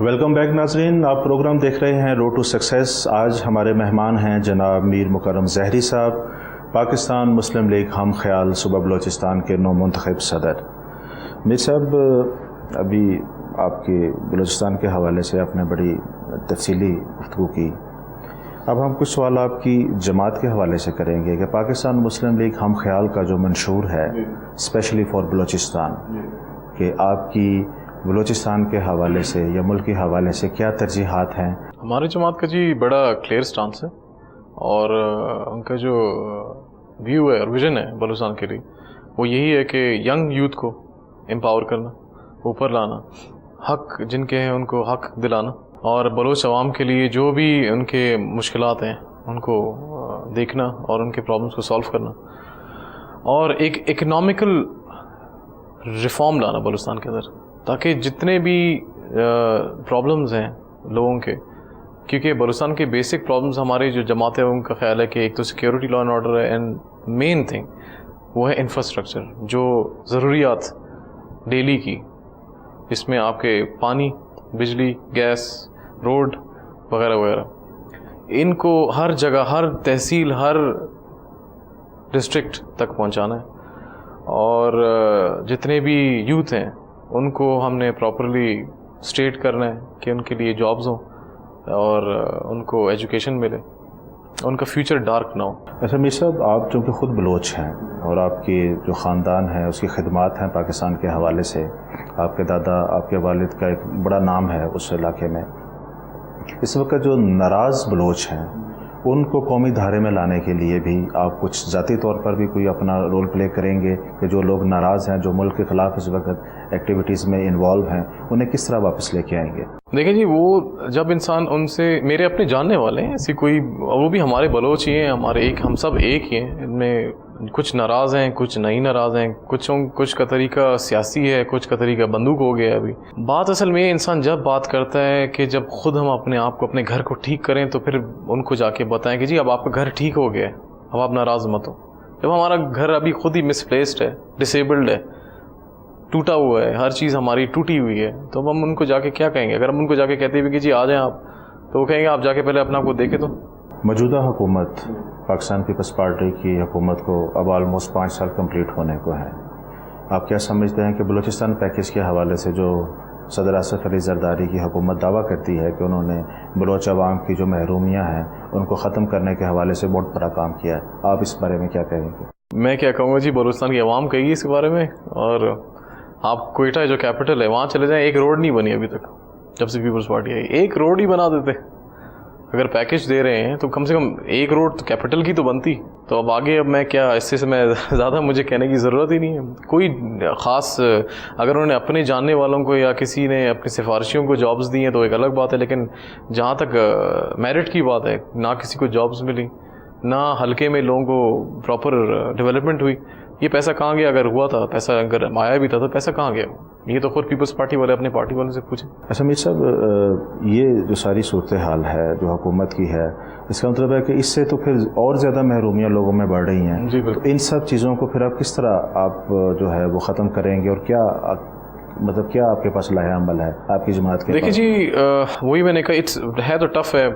Welcome back ناظرین، آپ programme دیکھ رہے ہیں روڈ ٹو سکسیس۔ آج ہمارے مہمان ہیں جناب میر مکرم زہری صاحب، پاکستان مسلم لیگ ہم خیال صوبہ بلوچستان کے نو منتخب صدر۔ میر صاحب، ابھی آپ کے بلوچستان کے حوالے سے آپ نے بڑی تفصیلی گفتگو کی، اب ہم کچھ سوال آپ کی جماعت کے حوالے سے کریں گے کہ پاکستان مسلم لیگ ہم خیال کا جو منشور ہے اسپیشلی فار بلوچستان، کہ آپ کی بلوچستان کے حوالے سے یا ملک کے حوالے سے کیا ترجیحات ہیں؟ ہماری جماعت کا جی بڑا کلیئر سٹانس ہے، اور ان کا جو ویو ہے اور ویژن ہے بلوچستان کے لیے وہ یہی ہے کہ ینگ یوتھ کو امپاور کرنا، اوپر لانا، حق جن کے ہیں ان کو حق دلانا، اور بلوچ عوام کے لیے جو بھی ان کے مشکلات ہیں ان کو دیکھنا اور ان کے پرابلمس کو سالو کرنا، اور ایک اکنامیکل ریفارم لانا بلوچستان کے اندر، تاکہ جتنے بھی پرابلمز ہیں لوگوں کے، کیونکہ بلوچستان کے بیسک پرابلمز ہمارے جو جماعت ہے ان کا خیال ہے کہ ایک تو سیکیورٹی لا اینڈ آرڈر ہے، اینڈ مین تھنگ وہ ہے انفراسٹرکچر، جو ضروریات ڈیلی کی، اس میں آپ کے پانی، بجلی، گیس، روڈ وغیرہ وغیرہ، ان کو ہر جگہ، ہر تحصیل، ہر ڈسٹرکٹ تک پہنچانا ہے، اور جتنے بھی یوتھ ہیں ان کو ہم نے پراپرلی اسٹیٹ کرنا ہے کہ ان کے لیے جابز ہوں اور ان کو ایجوکیشن ملے، ان کا فیوچر ڈارک نہ ہو۔ اچھا میر صاحب، آپ چونکہ خود بلوچ ہیں اور آپ کی جو خاندان ہے اس کی خدمات ہیں پاکستان کے حوالے سے، آپ کے دادا، آپ کے والد کا ایک بڑا نام ہے اس علاقے میں، اس وقت جو ناراض بلوچ ہیں ان کو قومی دھارے میں لانے کے لیے بھی آپ کچھ ذاتی طور پر بھی کوئی اپنا رول پلے کریں گے کہ جو لوگ ناراض ہیں، جو ملک کے خلاف اس وقت ایکٹیویٹیز میں انوالو ہیں، انہیں کس طرح واپس لے کے آئیں گے؟ دیکھیں جی، وہ جب انسان ان سے، میرے اپنے جاننے والے ہیں ایسی کوئی، وہ بھی ہمارے بلوچ ہی ہیں، ہمارے ایک، ہم سب ایک ہی ہیں، ان میں کچھ ناراض ہیں، کچھ نہیں ناراض ہیں، کچھ کا طریقہ سیاسی ہے، کچھ کا طریقہ بندوق ہو گیا ہے۔ ابھی بات اصل میں انسان جب بات کرتا ہے کہ جب خود ہم اپنے آپ کو، اپنے گھر کو ٹھیک کریں تو پھر ان کو جا کے بتائیں کہ جی اب آپ کا گھر ٹھیک ہو گیا ہے، اب آپ ناراض مت ہو۔ جب ہمارا گھر ابھی خود ہی مس پلیسڈ ہے، ڈسیبلڈ ہے، ٹوٹا ہوا ہے، ہر چیز ہماری ٹوٹی ہوئی ہے، تو اب ہم ان کو جا کے کیا کہیں گے؟ اگر ہم ان کو جا کے کہتے ہوئے کہ جی آ جائیں آپ، تو وہ کہیں گے آپ جا کے پہلے اپنا کو دیکھیں۔ تو موجودہ حکومت پاکستان پیپلز پارٹی کی حکومت کو اب آلموسٹ 5 سال کمپلیٹ ہونے کو ہیں، آپ کیا سمجھتے ہیں کہ بلوچستان پیکیج کے حوالے سے جو صدر آصف علی زرداری کی حکومت دعویٰ کرتی ہے کہ انہوں نے بلوچ عوام کی جو محرومیاں ہیں ان کو ختم کرنے کے حوالے سے بہت بڑا کام کیا ہے، آپ اس بارے میں کیا کہیں گے؟ میں کیا کہوں گا جی، بلوچستان کی عوام کہی اس کے بارے میں، اور آپ کوئٹہ جو کیپٹل ہے وہاں چلے جائیں، ایک روڈ نہیں بنی ابھی تک، جب سے پیپلز پارٹی آئی ایک روڈ ہی بنا دیتے۔ اگر پیکیج دے رہے ہیں تو کم سے کم ایک روڈ تو کیپٹل کی تو بنتی۔ تو اب آگے اب میں کیا، اس سے میں زیادہ مجھے کہنے کی ضرورت ہی نہیں ہے۔ کوئی خاص، اگر انہوں نے اپنے جاننے والوں کو یا کسی نے اپنی سفارشیوں کو جابز دی ہیں تو ایک الگ بات ہے، لیکن جہاں تک میرٹ کی بات ہے، نہ کسی کو جابز ملی، نہ حلقے میں لوگوں کو پراپر ڈیولپمنٹ ہوئی۔ یہ پیسہ کہاں گیا؟ اگر ہوا تھا پیسہ، اگر آیا بھی تھا تو پیسہ کہاں گیا؟ یہ تو خود پیپلز پارٹی والے اپنے پارٹی والوں سے پوچھیں۔ اچھا میر صاحب، یہ جو ساری صورتحال ہے جو حکومت کی ہے، اس کا مطلب ہے کہ اس سے تو پھر اور زیادہ محرومیاں لوگوں میں بڑھ رہی ہیں جی تو ان سب چیزوں کو پھر آپ کس طرح آپ جو ہے وہ ختم کریں گے، اور کیا مطلب کیا آپ کے پاس لائحہ عمل ہے آپ کی جماعت کے؟ دیکھیے جی، وہی میں نے کہا، ہے تو ٹف ہے،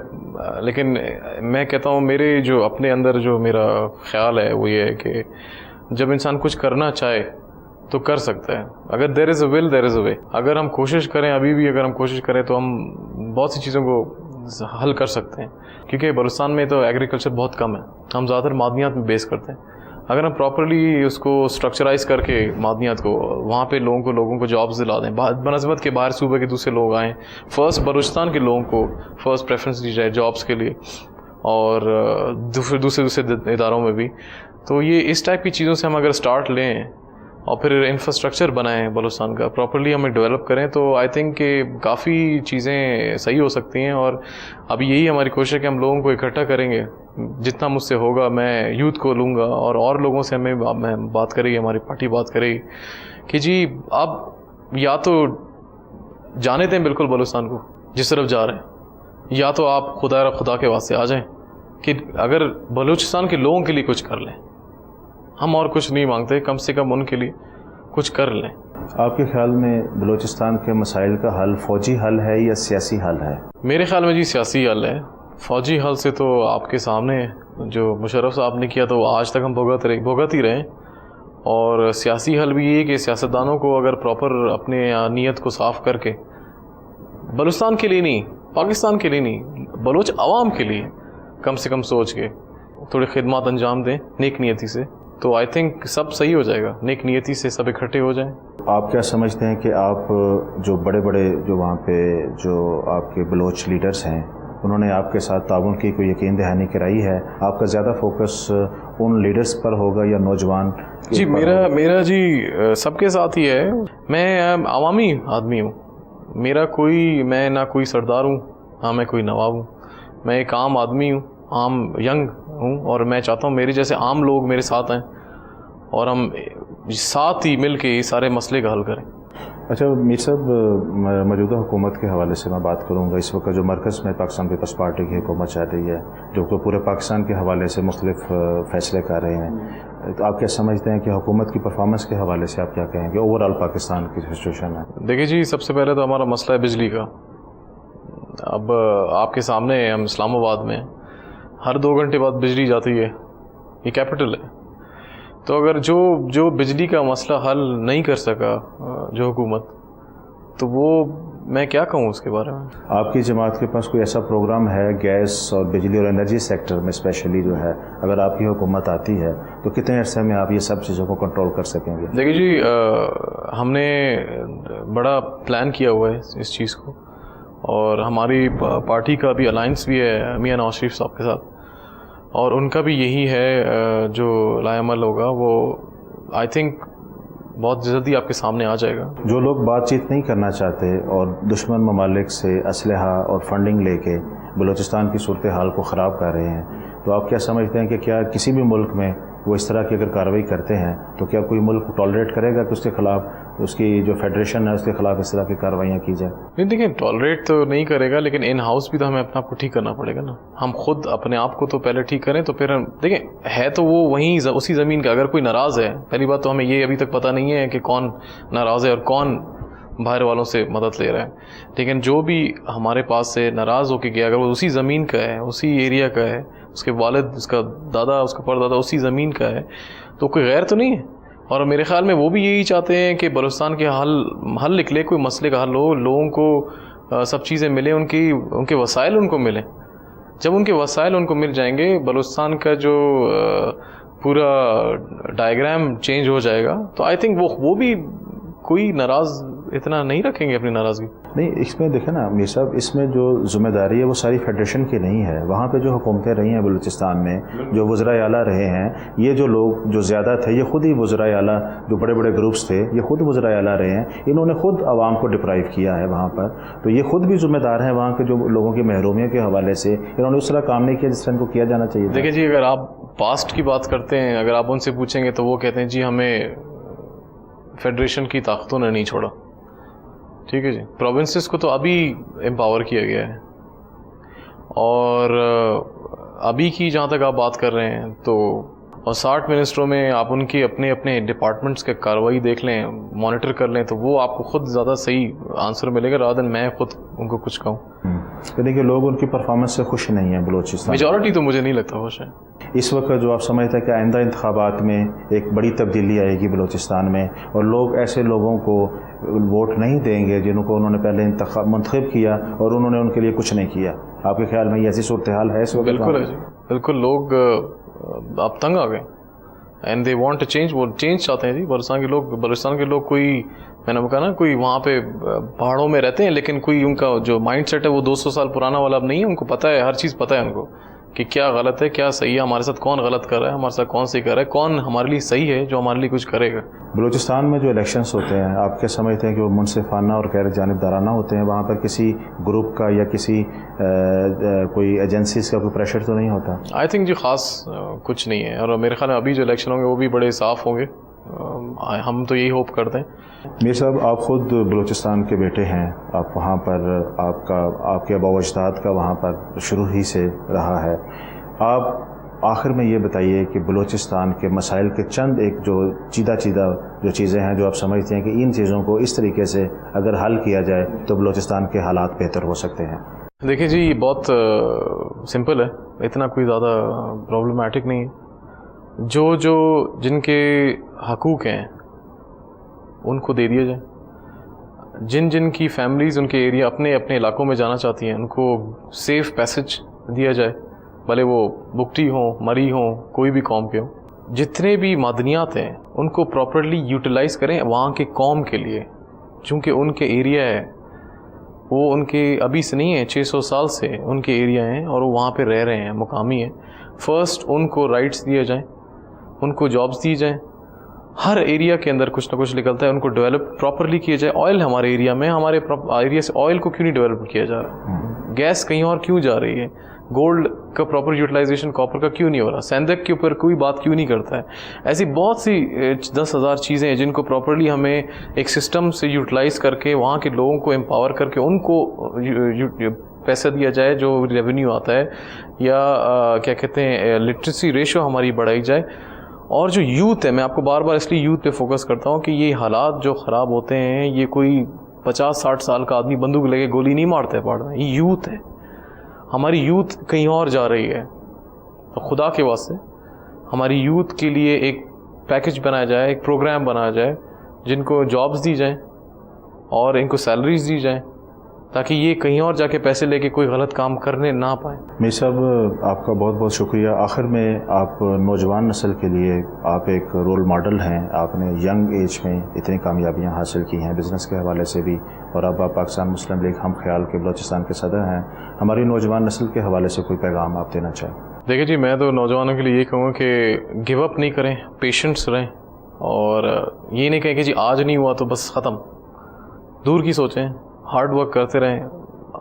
لیکن میں کہتا ہوں میرے جو اپنے اندر جو میرا خیال ہے وہ یہ ہے کہ جب انسان کچھ کرنا چاہے تو کر سکتا ہے، اگر دیر از اے ول دیر از اے وے۔ اگر ہم کوشش کریں، ابھی بھی اگر ہم کوشش کریں تو ہم بہت سی چیزوں کو حل کر سکتے ہیں، کیونکہ بلوچستان میں تو ایگریکلچر بہت کم ہے، ہم زیادہ تر معدنیات میں بیس کرتے ہیں۔ اگر ہم پراپرلی اس کو اسٹرکچرائز کر کے معدنیات کو، وہاں پہ لوگوں کو جابز دلا دیں، بنسبت کے باہر صوبے کے دوسرے لوگ آئیں، فرسٹ بلوچستان کے لوگوں کو فرسٹ پریفرنس دی جائے جابز کے لیے، اور دوسرے اداروں میں بھی، تو یہ اس ٹائپ کی چیزوں سے ہم اگر اسٹارٹ لیں اور پھر انفراسٹرکچر بنائیں بلوچستان کا، پراپرلی ہمیں ڈیولپ کریں، تو آئی تھنک کہ کافی چیزیں صحیح ہو سکتی ہیں۔ اور ابھی یہی ہماری کوشش ہے کہ ہم لوگوں کو اکٹھا کریں گے، جتنا مجھ سے ہوگا میں یوتھ کو لوں گا، اور لوگوں سے ہمیں بات کرے گی، ہماری پارٹی بات کرے گی کہ جی آپ یا تو جانے دیں بالکل بلوچستان کو جس طرف جا رہے ہیں، یا تو آپ خدا کے واسطے آ جائیں کہ اگر بلوچستان کے لوگوں کے لیے کچھ کر لیں۔ ہم اور کچھ نہیں مانگتے، کم سے کم ان کے لیے کچھ کر لیں. آپ کے خیال میں بلوچستان کے مسائل کا حل فوجی حل ہے یا سیاسی حل ہے؟ میرے خیال میں جی سیاسی حل ہے. فوجی حل سے تو آپ کے سامنے جو مشرف صاحب نے کیا تو آج تک ہم بھگت ہی رہے. اور سیاسی حل بھی یہ کہ سیاستدانوں کو اگر پراپر اپنے نیت کو صاف کر کے بلوچستان کے لیے نہیں, پاکستان کے لیے نہیں, بلوچ عوام کے لیے کم سے کم سوچ کے تھوڑی خدمات انجام دیں نیک نیتی سے, تو آئی تھنک سب صحیح ہو جائے گا. نیک نیتی سے سب اکٹھے ہو جائیں. آپ کیا سمجھتے ہیں کہ آپ جو بڑے جو وہاں پہ جو آپ کے بلوچ لیڈرز ہیں انہوں نے آپ کے ساتھ تعاون کی کوئی یقین دہانی کرائی ہے؟ آپ کا زیادہ فوکس ان لیڈرز پر ہوگا یا نوجوان؟ جی میرا جی سب کے ساتھ ہی ہے. میں عوامی آدمی ہوں. میرا میں نہ کوئی سردار ہوں, ہاں میں کوئی نواب ہوں. میں ایک عام آدمی ہوں, عام ینگ ہوں, اور میں چاہتا ہوں میرے جیسے عام لوگ میرے ساتھ ہیں اور ہم ساتھ ہی مل کے اس سارے مسئلے کا حل کریں. اچھا میر صاحب, موجودہ حکومت کے حوالے سے میں بات کروں گا. اس وقت جو مرکز میں پاکستان پیپلز پارٹی کی حکومت چل رہی ہے جو کہ پورے پاکستان کے حوالے سے مختلف فیصلے کر رہے ہیں, تو آپ کیا سمجھتے ہیں کہ حکومت کی پرفارمنس کے حوالے سے آپ کیا کہیں گے؟ اوور آل پاکستان کی سچویشن ہے. دیکھیے جی, سب سے پہلے تو ہمارا مسئلہ ہے بجلی کا. اب آپ کے سامنے ہم اسلام آباد میں ہر 2 گھنٹے بعد بجلی جاتی ہے, یہ کیپٹل ہے. تو اگر جو بجلی کا مسئلہ حل نہیں کر سکا جو حکومت, تو وہ میں کیا کہوں اس کے بارے میں. آپ کی جماعت کے پاس کوئی ایسا پروگرام ہے گیس اور بجلی اور انرجی سیکٹر میں اسپیشلی جو ہے, اگر آپ کی حکومت آتی ہے تو کتنے عرصے میں آپ یہ سب چیزوں کو کنٹرول کر سکیں گے؟ دیکھیے جی, ہم نے بڑا پلان کیا ہوا ہے اس چیز کو, اور ہماری پارٹی کا بھی الائنس بھی ہے میاں نواز شریف صاحب کے ساتھ, اور ان کا بھی یہی ہے جو لائے عمل ہوگا وہ آئی تھنک بہت جلدی آپ کے سامنے آ جائے گا. جو لوگ بات چیت نہیں کرنا چاہتے اور دشمن ممالک سے اسلحہ اور فنڈنگ لے کے بلوچستان کی صورتحال کو خراب کر رہے ہیں, تو آپ کیا سمجھتے ہیں کہ کیا کسی بھی ملک میں وہ اس طرح کی اگر کارروائی کرتے ہیں تو کیا کوئی ملک ٹالریٹ کرے گا کہ اس کے خلاف اس کی جو فیڈریشن ہے اس کے خلاف اس طرح کی کارروائیاں کی جائیں؟ نہیں دیکھیں, ٹالریٹ تو نہیں کرے گا, لیکن ان ہاؤس بھی تو ہمیں اپنے آپ کو ٹھیک کرنا پڑے گا نا. ہم خود اپنے آپ کو تو پہلے ٹھیک کریں, تو پھر دیکھیں ہے تو وہ وہیں اسی زمین کا. اگر کوئی ناراض ہے, پہلی بات تو ہمیں یہ ابھی تک پتہ نہیں ہے کہ کون ناراض ہے اور کون باہر والوں سے مدد لے رہا ہے, لیکن جو بھی ہمارے پاس سے ناراض ہو کے گیا, اگر وہ اسی زمین کا ہے, اسی ایریا کا ہے, اس کے والد, اس کا دادا, اس کا پردادا اسی زمین کا ہے, تو کوئی غیر تو نہیں ہے. اور میرے خیال میں وہ بھی یہی چاہتے ہیں کہ بلوچستان کے حل نکلے, کوئی مسئلے کا حل ہو, لوگوں کو سب چیزیں ملیں, ان کے وسائل ان کو ملیں. جب ان کے وسائل ان کو مل جائیں گے, بلوچستان کا جو پورا ڈائیگرام چینج ہو جائے گا. تو آئی تھنک وہ بھی کوئی ناراض اتنا نہیں رکھیں گے اپنی ناراضگی. نہیں, اس میں دیکھیں نا میر صاحب, اس میں جو ذمہ داری ہے وہ ساری فیڈریشن کی نہیں ہے. وہاں پہ جو حکومتیں رہی ہیں بلوچستان میں, جو وزرائے اعلیٰ رہے ہیں, یہ جو لوگ جو زیادہ تھے یہ خود ہی وزرائے اعلیٰ, جو بڑے بڑے گروپس تھے یہ خود وزرائے اعلیٰ رہے ہیں. انہوں نے خود عوام کو ڈپرائیو کیا ہے وہاں پر, تو یہ خود بھی ذمہ دار ہیں وہاں کے جو لوگوں کی محرومیوں کے حوالے سے. انہوں نے اس طرح کام نہیں کیا جس طرح ان کو کیا جانا چاہیے. دیکھیں جی, اگر آپ پاسٹ کی بات کرتے ہیں, اگر آپ ان سے پوچھیں گے تو وہ کہتے ہیں جی ہمیں فیڈریشن کی طاقتوں نے نہیں چھوڑا. ٹھیک ہے جی, پروونسز کو تو ابھی امپاور کیا گیا ہے, اور ابھی کی جہاں تک آپ بات کر رہے ہیں تو, اور 60 منسٹروں میں آپ ان کی اپنے ڈپارٹمنٹس کے کارروائی دیکھ لیں, مانیٹر کر لیں, تو وہ آپ کو خود زیادہ صحیح آنسر ملے گا رادر دین میں خود ان کو کچھ کہوں. یعنی کہ لوگ ان کی پرفارمنس سے خوش نہیں ہیں بلوچستان. میجورٹی تو مجھے نہیں لگتا خوش ہے. اس وقت جو آپ سمجھتے ہیں کہ آئندہ انتخابات میں ایک بڑی تبدیلی آئے گی بلوچستان میں, اور لوگ ایسے لوگوں کو ووٹ نہیں دیں گے جن کو انہوں نے پہلے منتخب کیا اور انہوں نے ان کے لیے کچھ نہیں کیا. آپ کے خیال میں یہ ایسی صورتحال ہے اس وقت؟ بالکل ہے جی, بالکل. لوگ اب تنگ آ گئے and they want to change, وہ چینج چاہتے ہیں جی. بلوچستان کے لوگ کوئی, میں نے کہا نا, کوئی وہاں پہ پہاڑوں میں رہتے ہیں, لیکن کوئی ان کا جو مائنڈ سیٹ ہے وہ 200 سال پرانا والا اب نہیں ہے. ان کو پتہ ہے, ہر چیز پتہ ہے ان کو کہ کیا غلط ہے کیا صحیح ہے, ہمارے ساتھ کون غلط کر رہا ہے, ہمارے ساتھ کون صحیح کر رہا ہے, کون ہمارے لیے صحیح ہے جو ہمارے لیے کچھ کرے گا. بلوچستان میں جو الیکشنز ہوتے ہیں, آپ کیا سمجھتے ہیں کہ وہ منصفانہ اور غیر جانبدارانہ ہوتے ہیں؟ وہاں پر کسی گروپ کا یا کسی کوئی ایجنسیز کا کوئی پریشر تو نہیں ہوتا؟ آئی تھنک جی خاص کچھ نہیں ہے, اور میرے خیال میں ابھی جو الیکشن ہوں گے وہ بھی بڑے صاف ہوں گے, ہم تو یہی ہوپ کرتے ہیں. میر صاحب, آپ خود بلوچستان کے بیٹے ہیں, آپ وہاں پر آپ کے آباء و اجداد کا وہاں پر شروع ہی سے رہا ہے. آپ آخر میں یہ بتائیے کہ بلوچستان کے مسائل کے چند ایک جو چیدہ جو چیزیں ہیں جو آپ سمجھتے ہیں کہ ان چیزوں کو اس طریقے سے اگر حل کیا جائے تو بلوچستان کے حالات بہتر ہو سکتے ہیں. دیکھیں جی، بہت سمپل ہے، اتنا کوئی زیادہ پرابلمٹک نہیں ہے. جو جن کے حقوق ہیں ان کو دے دیا جائے. جن کی فیملیز ان کے ایریا اپنے علاقوں میں جانا چاہتی ہیں ان کو سیف پیسج دیا جائے، بھلے وہ بگٹی ہوں، مری ہوں، کوئی بھی قوم کے ہوں. جتنے بھی معدنیات ہیں ان کو پراپرلی یوٹیلائز کریں وہاں کے قوم کے لیے، چونکہ ان کے ایریا ہے، وہ ان کے ابھی سے نہیں ہے، 600 سال سے ان کے ایریا ہیں اور وہ وہاں پہ رہ رہے ہیں، مقامی ہیں. فرسٹ ان کو رائٹس دیے جائیں، ان کو جابس دی جائیں. ہر ایریا کے اندر کچھ نہ کچھ نکلتا ہے، ان کو ڈیولپ پراپرلی کیا جائے. آئل ہمارے ایریا میں، ہمارے ایریا سے آئل کو کیوں نہیں ڈیولپ کیا جا رہا؟ گیس کہیں اور کیوں جا رہی ہے؟ گولڈ کا پراپر یوٹیلائزیشن کاپر کا کیوں نہیں ہو رہا؟ سیندک کے اوپر کوئی بات کیوں نہیں کرتا ہے؟ ایسی بہت سی 10,000 چیزیں ہیں جن کو پراپرلی ہمیں ایک سسٹم سے یوٹیلائز کر کے وہاں کے لوگوں کو امپاور کر کے ان کو پیسہ دیا جائے جو ریونیو آتا ہے، یا کیا کہتے ہیں لٹریسی ریشو ہماری بڑھائی جائے. اور جو یوتھ ہے، میں آپ کو بار بار اس لیے یوتھ پہ فوکس کرتا ہوں کہ یہ حالات جو خراب ہوتے ہیں، یہ کوئی 50-60 سال کا آدمی بندوق لے کے گولی نہیں مارتا ہے پہاڑ میں، یہ یوتھ ہے. ہماری یوتھ کہیں اور جا رہی ہے. تو خدا کے واسطے ہماری یوتھ کے لیے ایک پیکج بنایا جائے، ایک پروگرام بنایا جائے جن کو جابز دی جائیں اور ان کو سیلریز دی جائیں، تاکہ یہ کہیں اور جا کے پیسے لے کے کوئی غلط کام کرنے نہ پائیں. میر صاحب، آپ کا بہت بہت شکریہ. آخر میں آپ نوجوان نسل کے لیے آپ ایک رول ماڈل ہیں. آپ نے ینگ ایج میں اتنی کامیابیاں حاصل کی ہیں بزنس کے حوالے سے بھی، اور اب آپ پاکستان مسلم لیگ ہم خیال کے بلوچستان کے صدر ہیں. ہماری نوجوان نسل کے حوالے سے کوئی پیغام آپ دینا چاہیں؟ دیکھیں جی، میں تو نوجوانوں کے لیے یہ کہوں گا کہ گیو اپ نہیں کریں، پیشنٹس رہیں، اور یہ نہیں کہیں کہ جی آج نہیں ہوا تو بس ختم. دور کی سوچیں، ہارڈ ورک کرتے رہیں.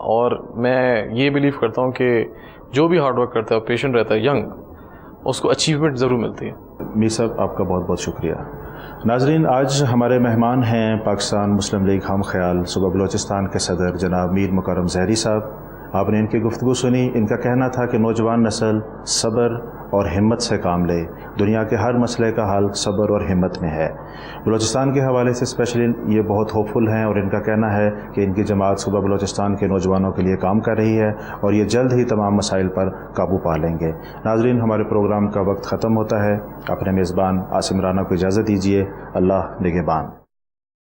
اور میں یہ بلیو کرتا ہوں کہ جو بھی ہارڈ ورک کرتا ہے، پیشنٹ رہتا ہے، ینگ، اس کو اچیومنٹ ضرور ملتی ہے. میر صاحب، آپ کا بہت بہت شکریہ. ناظرین، آج ہمارے مہمان ہیں پاکستان مسلم لیگ ہم خیال صوبہ بلوچستان کے صدر جناب میر مکرم زہری صاحب. آپ نے ان کی گفتگو سنی. ان کا کہنا تھا کہ نوجوان نسل صبر اور ہمت سے کام لے. دنیا کے ہر مسئلے کا حل صبر اور ہمت میں ہے. بلوچستان کے حوالے سے اسپیشلی یہ بہت ہوپ فل ہیں، اور ان کا کہنا ہے کہ ان کی جماعت صوبہ بلوچستان کے نوجوانوں کے لیے کام کر رہی ہے اور یہ جلد ہی تمام مسائل پر قابو پا لیں گے. ناظرین، ہمارے پروگرام کا وقت ختم ہوتا ہے. اپنے میزبان عاصم رانا کو اجازت دیجیے. اللہ نگہبان.